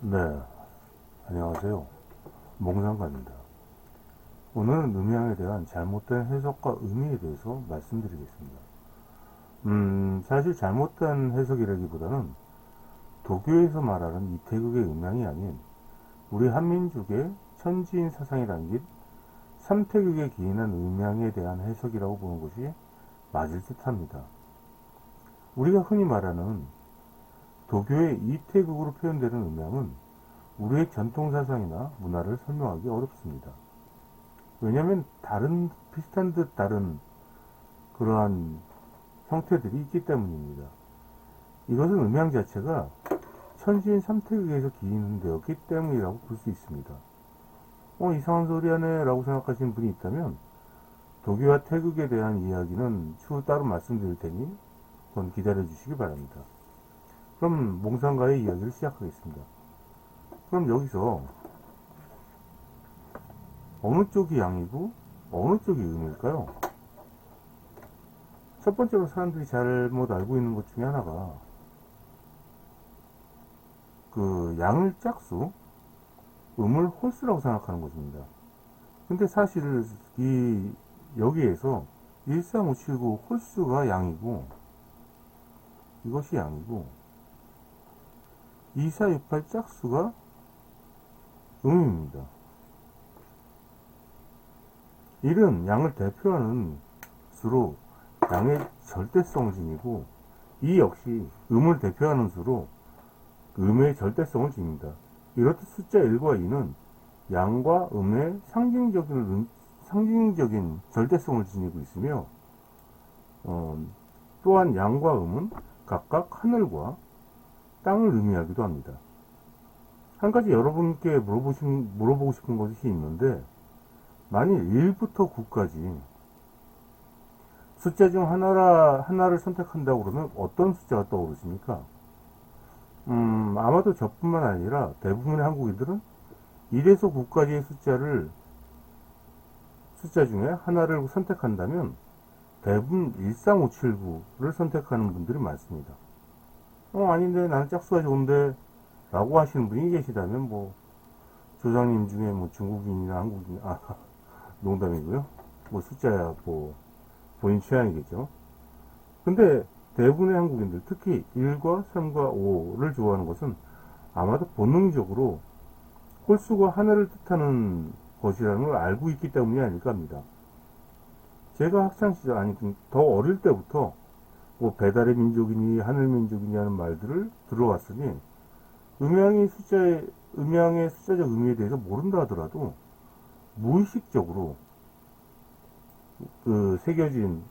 네, 안녕하세요. 몽상가입니다. 오늘은 음양에 대한 잘못된 해석과 의미에 대해서 말씀드리겠습니다. 사실 잘못된 해석이라기보다는 도교에서 말하는 이태극의 음양이 아닌 우리 한민족의 천지인 사상이 담긴 삼태극에 기인한 음양에 대한 해석이라고 보는 것이 맞을 듯합니다. 우리가 흔히 말하는 도교의 이태극으로 표현되는 음양은 우리의 전통사상이나 문화를 설명하기 어렵습니다. 왜냐하면 비슷한 듯 다른 그러한 형태들이 있기 때문입니다. 이것은 음양 자체가 천지인 삼태극에서 기인되었기 때문이라고 볼 수 있습니다. 이상한 소리 하네 라고 생각하시는 분이 있다면 도교와 태극에 대한 이야기는 추후 따로 말씀드릴 테니 그건 기다려 주시기 바랍니다. 그럼 몽상가의 이야기를 시작하겠습니다. 그럼 여기서 어느 쪽이 양이고 어느 쪽이 음일까요? 첫 번째로 사람들이 잘못 알고 있는 것 중에 하나가 그 양을 짝수, 음을 홀수라고 생각하는 것입니다. 근데 사실 여기에서 13579 홀수가 양이고 이것이 양이고 2468 짝수가 음입니다. 1은 양을 대표하는 수로 양의 절대성을 지니고 2 역시 음을 대표하는 수로 음의 절대성을 지닙니다. 이렇듯 숫자 1과 2는 양과 음의 상징적인 절대성을 지니고 있으며 또한 양과 음은 각각 하늘과 땅을 의미하기도 합니다. 한 가지 여러분께 물어보고 싶은 것이 있는데 만일 1부터 9까지 숫자 중 하나를 선택한다고 그러면 어떤 숫자가 떠오르십니까? 아마도 저뿐만 아니라 대부분의 한국인들은 1에서 9까지의 숫자 중에 하나를 선택한다면 대부분 13579를 선택하는 분들이 많습니다. 아닌데 나는 짝수가 좋은데 라고 하시는 분이 계시다면 조상님 중에 중국인이나 한국인, 농담이고요. 숫자야 본인 취향이겠죠. 근데 대부분의 한국인들, 특히 1과 3과 5를 좋아하는 것은 아마도 본능적으로 홀수가 하나를 뜻하는 것이라는 걸 알고 있기 때문이 아닐까 합니다. 제가 학창시절, 더 어릴 때부터 배달의 민족이니 하늘민족이니 하는 말들을 들어왔으니 음양의 숫자적 의미에 대해서 모른다 하더라도 무의식적으로 새겨진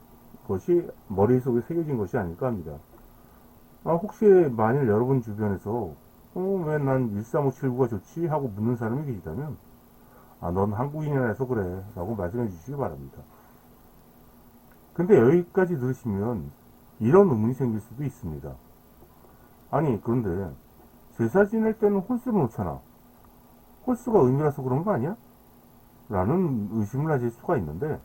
것이 머릿속에 새겨진 것이 아닐까 합니다. 혹시 만일 여러분 주변에서 왜 난 13579가 좋지? 하고 묻는 사람이 계시다면 넌 한국인이라서 그래 라고 말씀해 주시기 바랍니다. 근데 여기까지 들으시면 이런 의문이 생길 수도 있습니다. 그런데 제사 지낼 때는 홀수를 놓잖아. 홀수가 의미라서 그런 거 아니야? 라는 의심을 하실 수가 있는데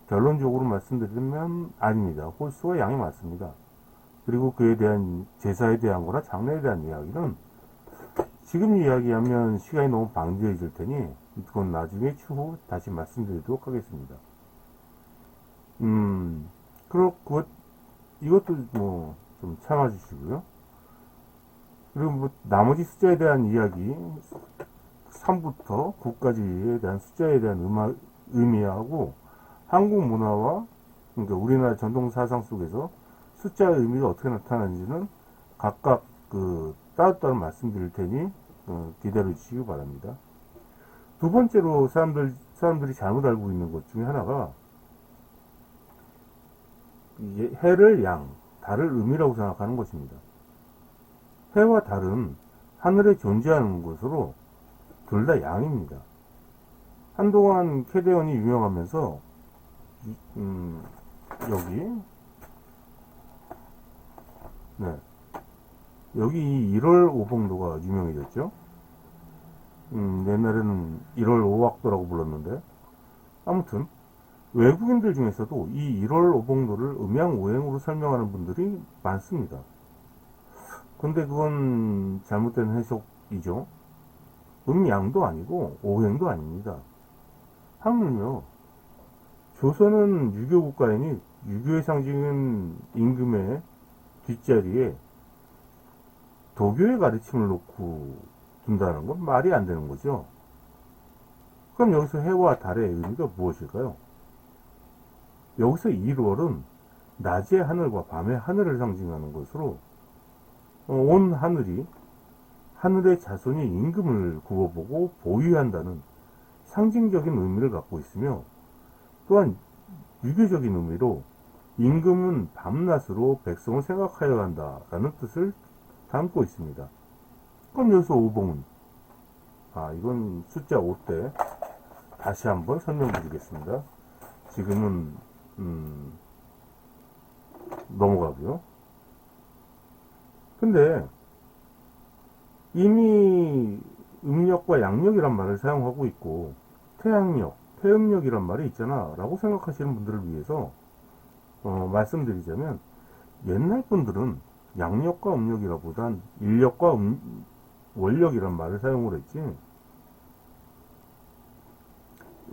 결론적으로 말씀드리면 아닙니다. 홀수와 양이 맞습니다. 그리고 그에 대한 제사에 대한 거나 장례에 대한 이야기는 지금 이야기하면 시간이 너무 방대해질 테니 그건 나중에 추후 다시 말씀드리도록 하겠습니다. 이것도 좀 참아주시고요. 그리고 나머지 숫자에 대한 이야기 3부터 9까지에 대한 숫자에 대한 의미하고 한국 문화와 그러니까 우리나라 전통 사상 속에서 숫자의 의미가 어떻게 나타나는지는 각각 따로따로 말씀드릴 테니 기다려 주시기 바랍니다. 두 번째로 사람들이 잘못 알고 있는 것 중에 하나가 해를 양, 달을 음이라고 생각하는 것입니다. 해와 달은 하늘에 존재하는 것으로 둘 다 양입니다. 한동안 캐대언이 유명하면서 여기 1월 오봉도가 유명해졌죠. 옛날에는 1월 오학도라고 불렀는데 아무튼 외국인들 중에서도 이 1월 오봉도를 음양오행으로 설명하는 분들이 많습니다. 근데 그건 잘못된 해석이죠. 음양도 아니고 오행도 아닙니다. 하물며 조선은 유교 국가이니 유교의 상징인 임금의 뒷자리에 도교의 가르침을 놓고 둔다는 건 말이 안 되는 거죠. 그럼 여기서 해와 달의 의미가 무엇일까요? 여기서 1월은 낮의 하늘과 밤의 하늘을 상징하는 것으로 온 하늘이 하늘의 자손이 임금을 굽어보고 보유한다는 상징적인 의미를 갖고 있으며, 또한 유교적인 의미로 임금은 밤낮으로 백성을 생각하여야 한다라는 뜻을 담고 있습니다. 그럼 여기서 오봉은, 이건 숫자 5대 다시 한번 설명드리겠습니다. 지금은 넘어가고요. 근데 이미 음력과 양력이란 말을 사용하고 있고 태양력, 태음력이란 말이 있잖아 라고 생각하시는 분들을 위해서 말씀드리자면, 옛날 분들은 양력과 음력이라보단 인력과 원력이란 말을 사용을 했지,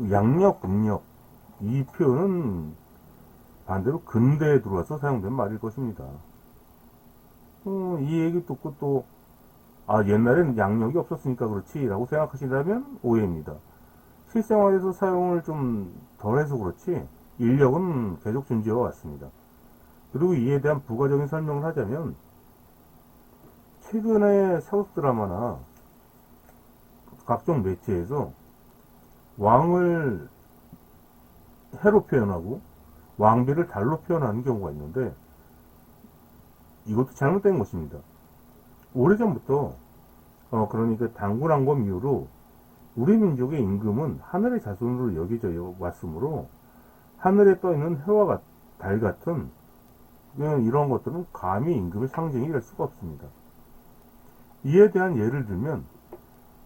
양력, 음력 이 표현은 반대로 근대에 들어와서 사용된 말일 것입니다. 이 얘기 듣고 또 옛날엔 양력이 없었으니까 그렇지 라고 생각하신다면 오해입니다. 실생활에서 사용을 좀 덜해서 그렇지 인력은 계속 존재해 왔습니다. 그리고 이에 대한 부가적인 설명을 하자면, 최근에 사극 드라마나 각종 매체에서 왕을 해로 표현하고 왕비를 달로 표현하는 경우가 있는데, 이것도 잘못된 것입니다. 오래전부터 그러니까 당군왕검 이후로 우리 민족의 임금은 하늘의 자손으로 여겨져 왔으므로 하늘에 떠있는 해와 달 같은 이런 것들은 감히 임금의 상징이 될 수가 없습니다. 이에 대한 예를 들면,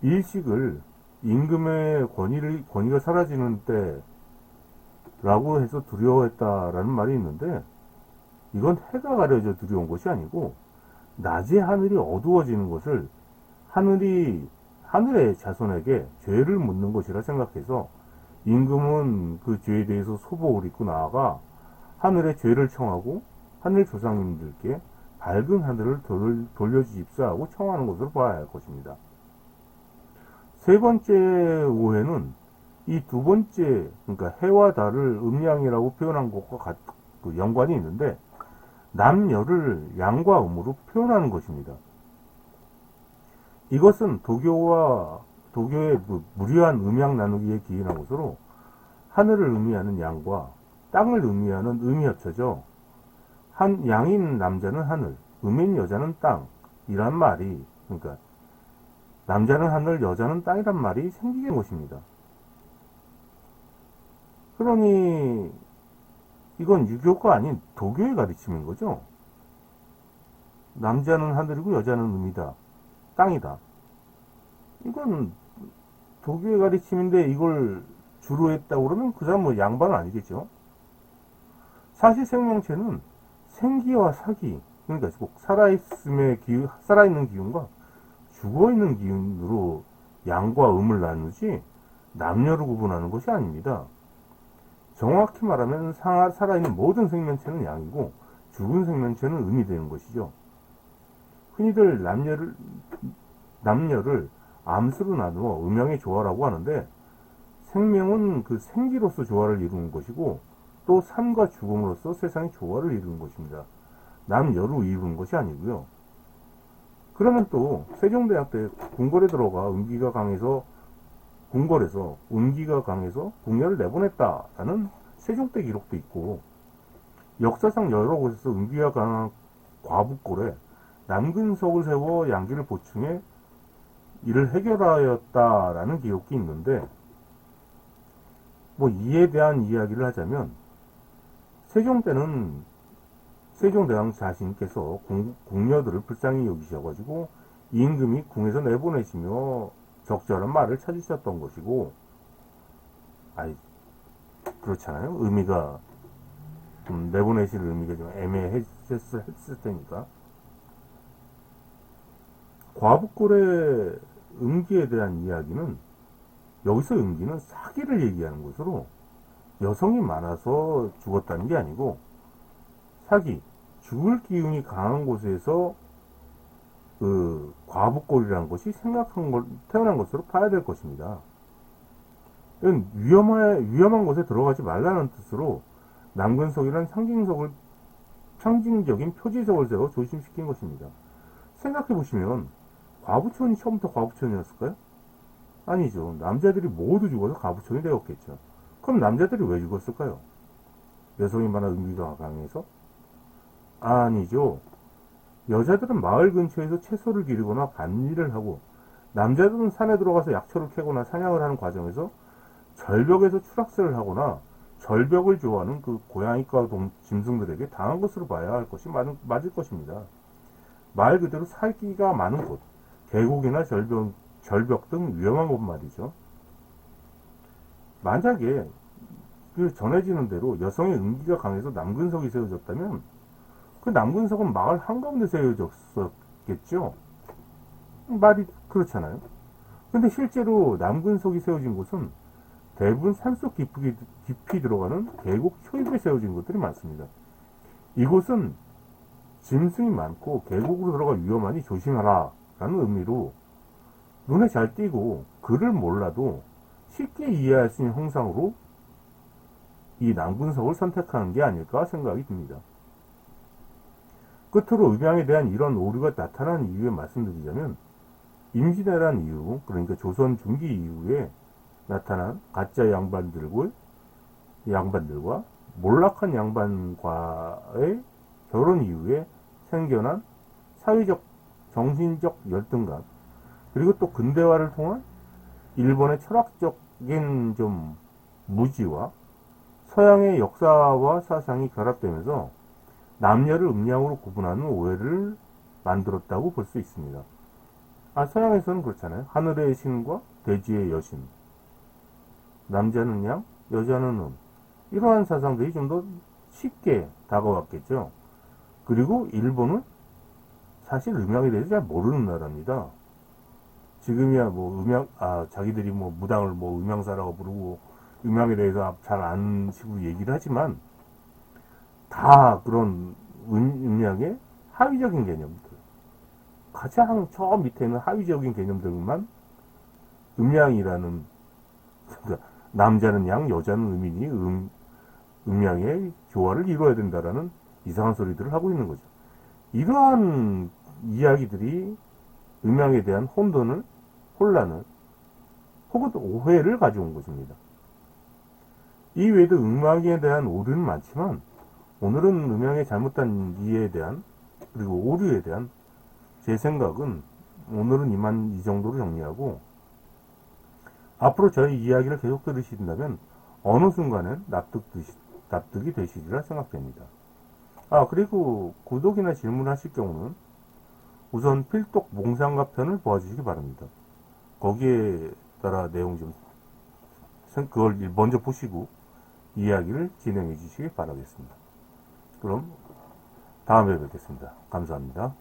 일식을 임금의 권위가 사라지는 때라고 해서 두려워했다라는 말이 있는데, 이건 해가 가려져 두려운 것이 아니고 낮에 하늘이 어두워지는 것을 하늘의 자손에게 죄를 묻는 것이라 생각해서 임금은 그 죄에 대해서 소복을 입고 나아가 하늘에 죄를 청하고 하늘 조상님들께 밝은 하늘을 돌려주십사 하고 청하는 것으로 봐야 할 것입니다. 세 번째 오해는 이 두 번째, 그러니까 해와 달을 음양이라고 표현한 것과 연관이 있는데, 남열을 양과 음으로 표현하는 것입니다. 이것은 도교의 무료한 음양 나누기에 기인한 것으로 하늘을 의미하는 양과 땅을 의미하는 음이 합쳐져 양인 남자는 하늘, 음인 여자는 땅이란 말이, 그러니까 남자는 하늘, 여자는 땅이란 말이 생기게 된 것입니다. 그러니 이건 유교가 아닌 도교의 가르침인 거죠. 남자는 하늘이고 여자는 음이다, 땅이다. 이건 도교의 가르침인데 이걸 주로 했다고 그러면 그 사람 양반 아니겠죠. 사실 생명체는 생기와 사기, 그러니까 꼭 살아있는 기운과 죽어있는 기운으로 양과 음을 나누지 남녀로 구분하는 것이 아닙니다. 정확히 말하면 살아있는 모든 생명체는 양이고 죽은 생명체는 음이 되는 것이죠. 흔히들 남녀를 암수로 나누어 음양의 조화라고 하는데, 생명은 그 생기로서 조화를 이루는 것이고 또 삶과 죽음으로써 세상의 조화를 이루는 것입니다. 남여로 이루는 것이 아니고요. 그러면 또 세종대왕 때 궁궐에 들어가 궁궐에서 운기가 강해서 궁녀를 내보냈다라는 세종때 기록도 있고, 역사상 여러 곳에서 운기가 강한 과북골에 남근석을 세워 양기를 보충해 이를 해결하였다라는 기록이 있는데, 이에 대한 이야기를 하자면, 세종대왕 자신께서 궁녀들을 불쌍히 여기셔가지고 임금이 궁에서 내보내시며 적절한 말을 찾으셨던 것이고, 그렇잖아요. 의미가 내보내실 의미가 좀 애매했을 테니까. 과북골에 음기에 대한 이야기는, 여기서 음기는 사기를 얘기하는 것으로 여성이 많아서 죽었다는 게 아니고, 사기, 죽을 기운이 강한 곳에서 그 과부꼴이라는 것이 태어난 것으로 봐야 될 것입니다. 이건 위험한 곳에 들어가지 말라는 뜻으로 남근석이란 상징적인 표지석을 세워 조심시킨 것입니다. 생각해 보시면 과부촌이 처음부터 과부촌이었을까요? 아니죠. 남자들이 모두 죽어서 과부촌이 되었겠죠. 그럼 남자들이 왜 죽었을까요? 여성이 많아 음기가 강해서? 아니죠. 여자들은 마을 근처에서 채소를 기르거나 밭일을 하고, 남자들은 산에 들어가서 약초를 캐거나 사냥을 하는 과정에서 절벽에서 추락사를 하거나 절벽을 좋아하는 그 고양이과 짐승들에게 당한 것으로 봐야 할 것이 맞을 것입니다. 말 그대로 살기가 많은 곳, 계곡이나 절벽 등 위험한 곳 말이죠. 만약에 그 전해지는 대로 여성의 음기가 강해서 남근석이 세워졌다면 그 남근석은 마을 한가운데 세워졌었겠죠. 말이 그렇잖아요. 근데 실제로 남근석이 세워진 곳은 대부분 산속 깊이 들어가는 계곡 초입에 세워진 것들이 많습니다. 이곳은 짐승이 많고 계곡으로 들어가 위험하니 조심하라 라는 의미로 눈에 잘 띄고 글을 몰라도 쉽게 이해할 수 있는 형상으로 이 남근석을 선택하는 게 아닐까 생각이 듭니다. 끝으로 음양에 대한 이런 오류가 나타난 이유에 말씀드리자면, 임진왜란 이후, 그러니까 조선 중기 이후에 나타난 가짜 양반들과 몰락한 양반과의 결혼 이후에 생겨난 사회적, 정신적 열등감, 그리고 또 근대화를 통한 일본의 철학적인 좀 무지와 서양의 역사와 사상이 결합되면서 남녀를 음양으로 구분하는 오해를 만들었다고 볼 수 있습니다. 서양에서는 그렇잖아요. 하늘의 신과 대지의 여신, 남자는 양, 여자는 이러한 사상들이 좀 더 쉽게 다가왔겠죠. 그리고 일본은 사실 음양에 대해서 잘 모르는 나라입니다. 지금이야 뭐 자기들이 뭐 무당을 뭐 음양사라고 부르고 음양에 대해서 잘 아는 식으로 얘기를 하지만, 다 그런 음양의 하위적인 개념들, 가장 저 밑에 있는 하위적인 개념들만 음양이라는, 그러니까 남자는 양, 여자는 음이니 음양의 조화를 이루어야 된다라는 이상한 소리들을 하고 있는 거죠. 이러한 이야기들이 음양에 대한 혼란을 혹은 오해를 가져온 것입니다. 이 외에도 음양에 대한 오류는 많지만, 오늘은 음양의 잘못된 이해에 대한, 그리고 오류에 대한 제 생각은 오늘은 이 정도로 정리하고, 앞으로 저희 이야기를 계속 들으신다면 어느 순간엔 납득이 되시리라 생각됩니다. 그리고 구독이나 질문하실 경우는 우선 필독 몽상가 편을 보아주시기 바랍니다. 거기에 따라 내용 그걸 먼저 보시고 이야기를 진행해 주시기 바라겠습니다. 그럼 다음에 뵙겠습니다. 감사합니다.